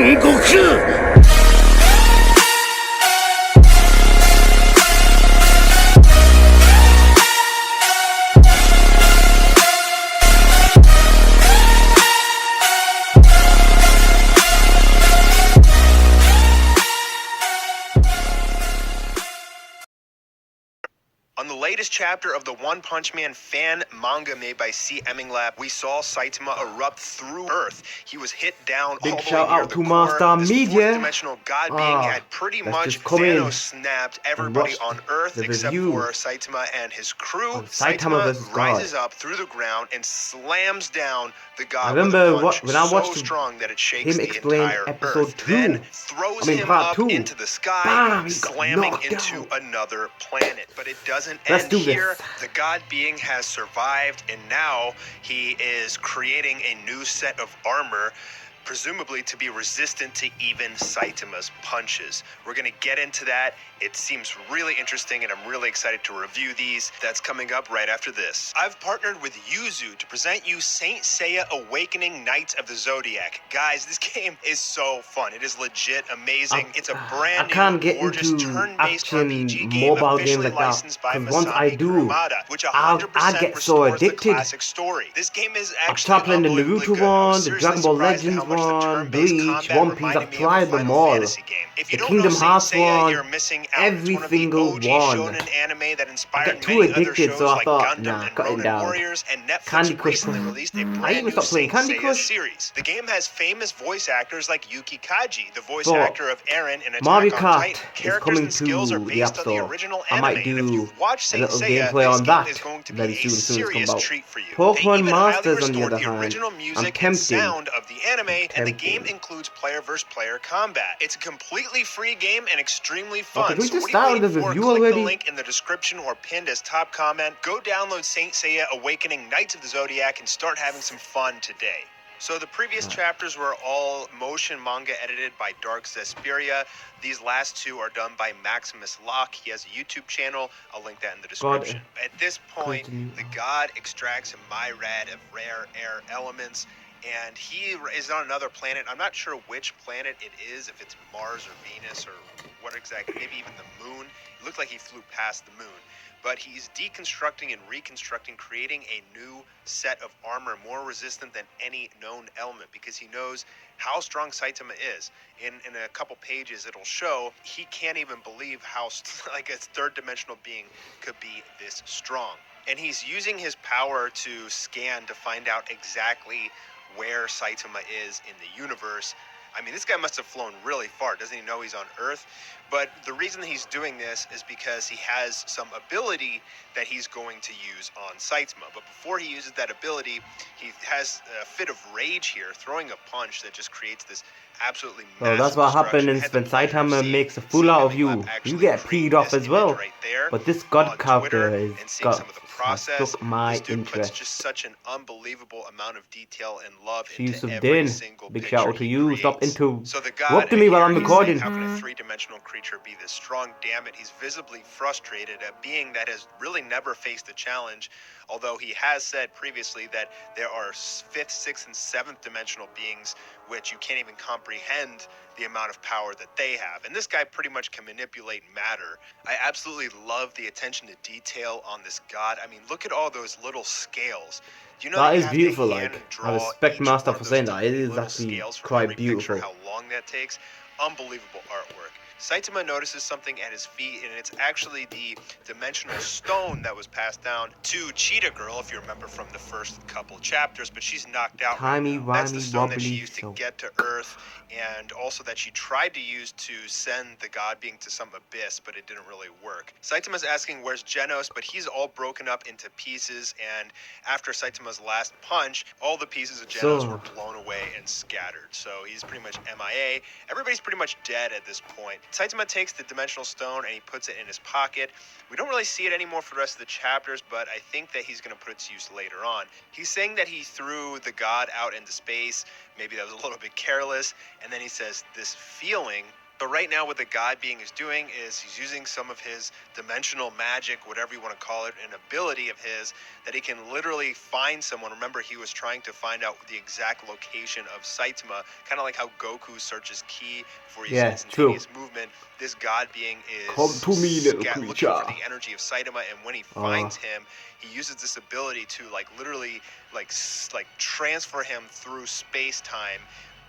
孫悟空。On the latest chapter of the One Punch Man fan manga made by C. Lab, we saw Saitama erupt through Earth. He was hit down Big all the shout way near out the to core. Mastar This Media. fourth-dimensional god being had pretty let's much just come in Thanos snapped everybody watch on Earth the except review for Saitama and his crew. on Saitama versus rises God. up through the ground and slams down the god I with a remember punch when I so watched strong that it shakes him the explain entire episode Earth. 2. Then throws him part up 2. into the sky, Bam, he got slamming knocked into out. another planet. But it doesn't Let's end do here. this. The god being has survived, and now he is creating a new set of armor, presumably to be resistant to even Saitama's punches. We're going to get into that. It seems really interesting, and I'm really excited to review these. That's coming up right after this. I've partnered with Yuzu to present you Saint Seiya Awakening Knights of the Zodiac. Guys, this game is so fun. It is legit amazing. It's a brand new, gorgeous turn-based RPG game mobile officially games like licensed by that. Once I Masami do, Kurumada, which 100% I get so restores the addicted. classic story. This game is I've actually tried playing the unbelievably Naruto good. I was one, the seriously Dragon Ball surprised at Legends how much the one, turn-based Bleach, combat One Piece. reminded I've me of a tried them Final all. Fantasy game. If you The don't Kingdom know Saint Hearts Seiya, one, you're missing out. every It's one of the single OG one. shonen anime that I inspired get too many other addicted, shows so I like thought, Gundam nah, and cut it Ronin down. Warriors, and Netflix Candy Crush. recently released a I brand even new stopped playing Saint Candy Seiya Crush. series. The game has famous voice actors like Yuki Kaji, the voice So, actor of Eren in Attack Mario on Kart Titan. is Characters coming and skills to are the based App on the Store. original I anime, might and if do you've watched a Saint little Seiya, gameplay this on game that is going to be very a soon, as soon as it comes serious out. treat for you. They Pokemon even highly Masters, on the restored other the hand, original I'm music and tempted. sound of the anime, and the game tempted. includes player versus player combat. It's a completely free game and extremely fun. Okay, can we So just what are start you with the waiting for? review Click already? the link in the description or pinned as top comment. Go download Saint Seiya Awakening Knights of the Zodiac and start having some fun today. So the previous chapters were all motion manga edited by Dark Zesperia. These last two are done by Maximus Locke. He has a YouTube channel. I'll link that in the description. At this point, the god extracts a Myrad of rare air elements, and he is on another planet. I'm not sure which planet it is, if it's Mars or Venus or what exactly, maybe even the moon. It looked like he flew past the moon. But he's deconstructing and reconstructing, creating a new set of armor more resistant than any known element, because he knows how strong Saitama is. In a couple pages, it'll show he can't even believe how like a third-dimensional being could be this strong. And he's using his power to scan to find out exactly where Saitama is in the universe. I mean, this guy must have flown really far. Doesn't he know he's on Earth? But the reason he's doing this is because he has some ability that he's going to use on Saitama. But before he uses that ability, he has a fit of rage here, throwing a punch that just creates this absolutely massive Well, that's what happens when Saitama makes a fool out of you. You get peed off as well. But this god character has struck my interest. Just such an unbelievable amount of detail and love She's into every Subdin. single Big picture shout out to he you. creates. Stop So the god interrupting me while I'm here, recording. how can a three-dimensional creature be this strong? Damn it, he's visibly frustrated, a being that has really never faced a challenge, although he has said previously that there are 5th, 6th, and 7th dimensional beings which you can't even comprehend the amount of power that they have. And this guy pretty much can manipulate matter. I absolutely love the attention to detail on this god. I mean, look at all those little scales. You know That you is have beautiful, to hand like, draw I respect each Master one for of saying those that. It tiny is little actually scales for quite every beautiful. picture, how long that takes. Unbelievable artwork. Saitama notices something at his feet, and it's actually the dimensional stone that was passed down to Cheetah Girl, if you remember from the first couple chapters, but she's knocked out right now. That's the stone that she used to get to Earth, and also that she tried to use to send the god being to some abyss, but it didn't really work. Saitama's asking where's Genos, but he's all broken up into pieces, and after Saitama's last punch, all the pieces of Genos were blown away and scattered. So he's pretty much MIA. Everybody's pretty much dead at this point. Saitama takes the dimensional stone and he puts it in his pocket. We don't really see it anymore for the rest of the chapters, but I think that he's going to put it to use later on. He's saying that he threw the god out into space. Maybe that was a little bit careless. And then he says, this feeling But right now what the God being is doing is he's using some of his dimensional magic, whatever you want to call it, an ability of his that he can literally find someone. Remember, he was trying to find out the exact location of Saitama, kind of like how Goku searches ki for his instantaneous movement. This God being is come to me, little creature, looking for the energy of Saitama, and when he finds him, he uses this ability to literally transfer him through space-time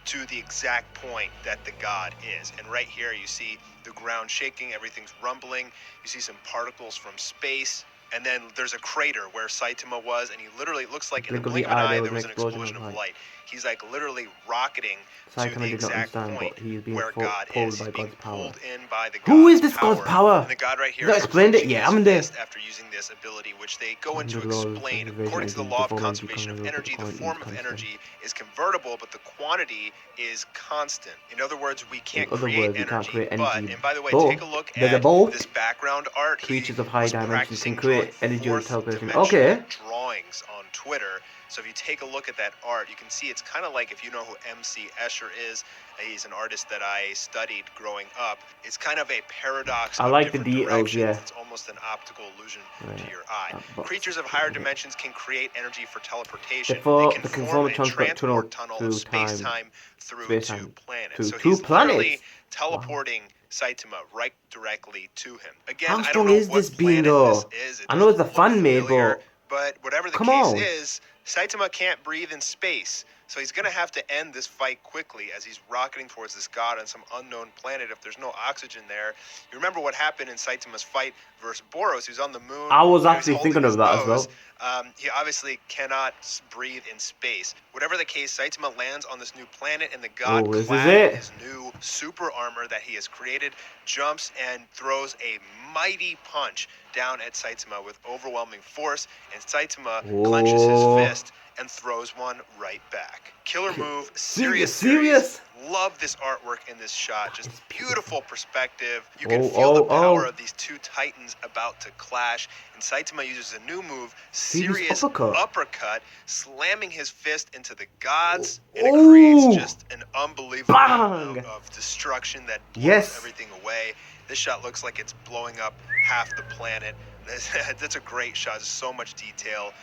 to the exact point that the God is. And right here you see the ground shaking, everything's rumbling, you see some particles from space, and then there's a crater where Saitama was, and he literally, it looks like in the blink of an eye there was an explosion of light. He's like literally rocketing to the exact point where God is. He's being pulled in by the God's power. Who is this God's power? And the God right here Is is explained it? Yeah, I'm there. after using this ability, which they go into explain. According to the law of conservation of energy, the form of energy is convertible, but the quantity is constant. In other words, we can't create energy. But, and by the way, take a look at this background art. Creatures of high dimensions can create energy with teleportation. Okay. Drawings on Twitter. So if you take a look at that art, you can see it's kind of like, if you know who MC Escher is, he's an artist that I studied growing up. It's kind of a paradox. I like the details, yeah. It's almost an optical illusion to your eye. Creatures of higher dimensions can create energy for teleportation. They can form a transport tunnel of space-time through two planets. So he's literally teleporting Saitama right directly to him. Again, how strong is this being though? I know it's a fan made, but whatever the case is, Saitama can't breathe in space, so he's going to have to end this fight quickly as he's rocketing towards this god on some unknown planet if there's no oxygen there. You remember what happened in Saitama's fight versus Boros? He was on the moon. I was actually thinking of that as well. He obviously cannot breathe in space. Whatever the case, Saitama lands on this new planet, and the god, clad in his new super armor that he has created, jumps and throws a mighty punch down at Saitama with overwhelming force, and Saitama clenches his fist and throws one right back. Killer move, serious. Love this artwork in this shot. Just beautiful perspective. You can feel the power of these two titans about to clash. And Saitama uses a new move, serious uppercut, slamming his fist into the gods, and it creates just an unbelievable amount of destruction that blows everything away. This shot looks like it's blowing up half the planet. That's a great shot. There's so much detail.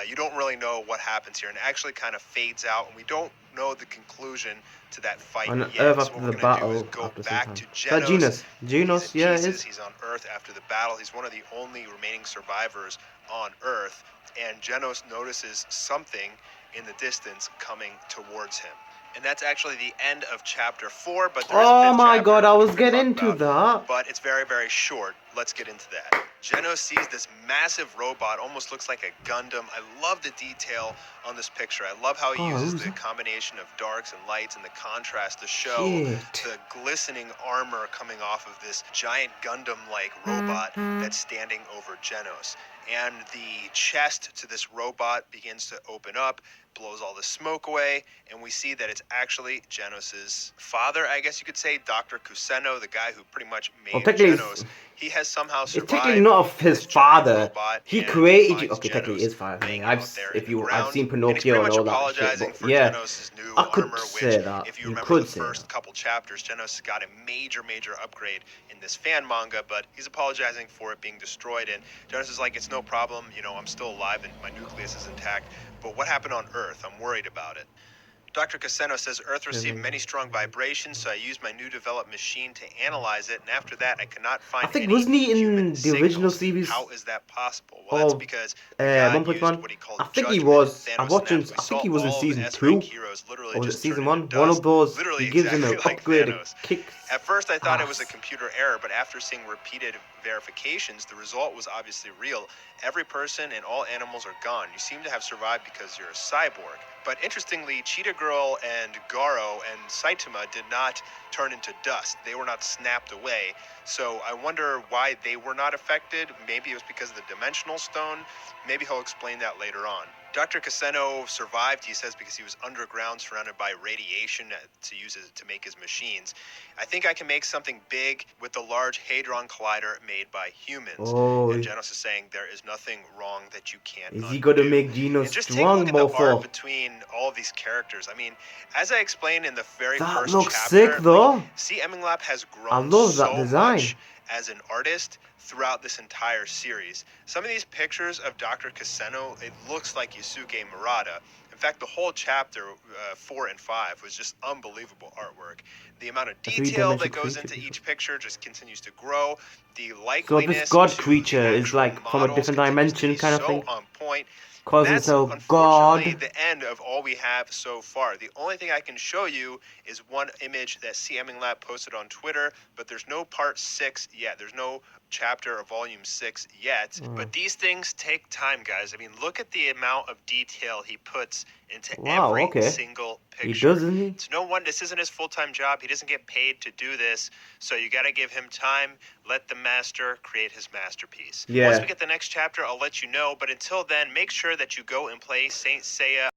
You don't really know what happens here, and it actually kind of fades out, and we don't know the conclusion to that fight on yet. Earth So after what the we're going to do battle, is go back to Genos. Genos, yeah, it is. He's on Earth after the battle. He's one of the only remaining survivors on Earth, and Genos notices something in the distance coming towards him. And that's actually the end of chapter 4, but there is a fifth my chapter, god, I was which we're getting gonna talk into about, that. but it's very, very short. Let's get into that. Genos sees this massive robot, almost looks like a Gundam. I love the detail on this picture. I love how he uses the combination of darks and lights and the contrast to show the glistening armor coming off of this giant Gundam-like robot that's standing over Genos. And the chest to this robot begins to open up, blows all the smoke away, and we see that it's actually Genos's father, I guess you could say, Dr. Kuseno, the guy who pretty much made Genos. He has somehow survived. It's technically not of his father. He created you. Okay, technically his father. I've seen Pinocchio and all that shit, but yeah, I could say that. If you remember the first couple chapters, Genos got a major upgrade in this fan manga, but he's apologizing for it being destroyed, and Genos is like, it's no problem, you know, I'm still alive and my nucleus is intact, but what happened on Earth? I'm worried about it. Dr. Kuseno says Earth received many strong vibrations, so I used my new developed machine to analyze it, and after that I could not find any wasn't he in human the original signals. series? How is that possible? Well, that's because One Punch Man. I think he was. I think he was in season 2. Or was it season 1? One of those. He gives him an upgrade, kicks. At first I thought it was a computer error, but after seeing repeated verifications, the result was obviously real. Every person and all animals are gone. You seem to have survived because you're a cyborg. But interestingly, Cheetah Girl and Garo and Saitama did not turn into dust. They were not snapped away. So I wonder why they were not affected. Maybe it was because of the dimensional stone. Maybe he'll explain that later on. Dr. Caseno survived, he says, because he was underground surrounded by radiation to use it to make his machines. I think I can make something big with the Large Hadron Collider made by humans. Oh, and Genos is saying there is nothing wrong that you can't is undo. he gonna make Genos and just take a look strong, at the art mofo? between all of these characters. I mean, as I explained in the very That first looks chapter, sick, though. C. Eminglap has I grown love that so design. much as an artist throughout this entire series. Some of these pictures of Dr. Caseno, it looks like Yusuke Murata. In fact, the whole chapter 4 and 5 was just unbelievable artwork. The amount of detail that goes into each picture just continues to grow. The likeliness so this god to creature the is like from a different dimension kind of thing. on point. Cause That's it's a unfortunately god. the end of all we have so far. The only thing I can show you is one image that C. Eminglap posted on Twitter, but there's no part 6 yet. There's no chapter or volume 6 yet. But these things take time, guys. I mean, look at the amount of detail he puts into every single picture. He does, isn't he? It's no one. This isn't his full-time job. He doesn't get paid to do this. So you got to give him time. Let the master create his masterpiece. Yeah. Once we get the next chapter, I'll let you know. But until then, make sure that you go and play Saint Seiya.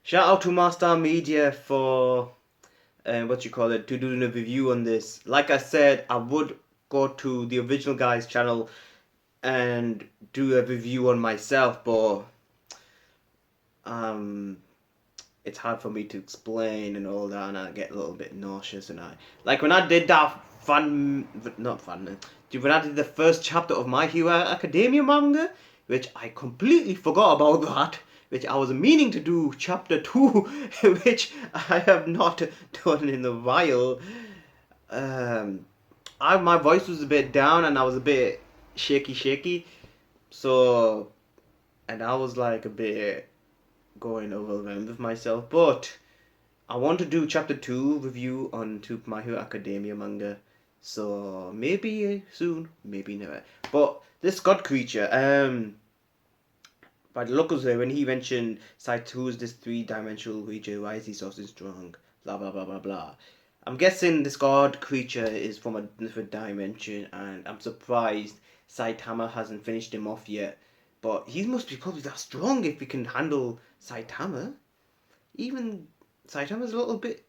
Shout out to Mastar Media for to doing a review on this. Like I said, I would go to the original guy's channel and do a review on myself, but it's hard for me to explain and all that, and I get a little bit nauseous. And when I did that when I did the first chapter of My Hero Academia manga, which I completely forgot about that, which I was meaning to do chapter 2, which I have not done in a while. My voice was a bit down and I was a bit shaky, so, and I was like a bit going overwhelmed with myself, but I want to do chapter 2 review on My Hero Academia manga, so maybe soon, maybe never. But this god creature, by the look of it, when he mentioned Saito's this 3-dimensional creature, why is he so strong, blah blah blah blah blah. I'm guessing this god creature is from a different dimension, and I'm surprised Saitama hasn't finished him off yet. But he must be probably that strong if he can handle Saitama. Even Saitama's a little bit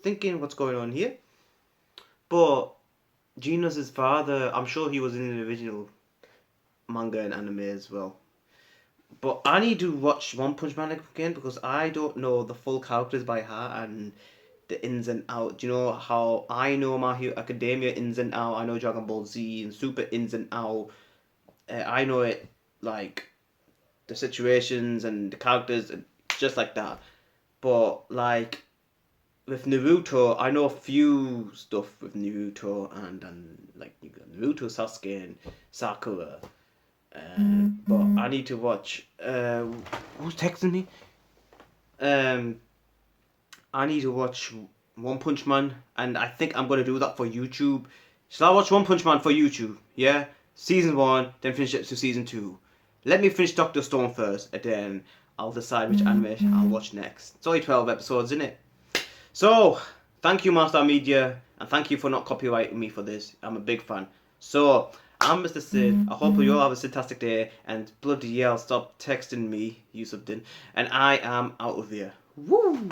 thinking what's going on here. But Genos' father, I'm sure he was in the original manga and anime as well. But I need to watch One Punch Man again because I don't know the full characters by heart and the ins and outs. Do you know how I know My Hero Academia ins and out? I know Dragon Ball Z and Super ins and out. I know it like the situations and the characters and just like that. But like with Naruto, I know a few stuff with Naruto and like you got Naruto, Sasuke, and Sakura. But I need to watch. Who's texting me? I need to watch One Punch Man, and I think I'm gonna do that for YouTube. Shall I watch One Punch Man for YouTube? Yeah, season 1, then finish it to season 2. Let me finish Doctor Stone first, and then I'll decide which anime I'll watch next. It's only 12 episodes, isn't it? So, thank you, Mastar Media, and thank you for not copyrighting me for this. I'm a big fan. So, I'm Mr. Sid. I hope you all have a fantastic day, and bloody hell, stop texting me, you something. And I am out of here. Woo!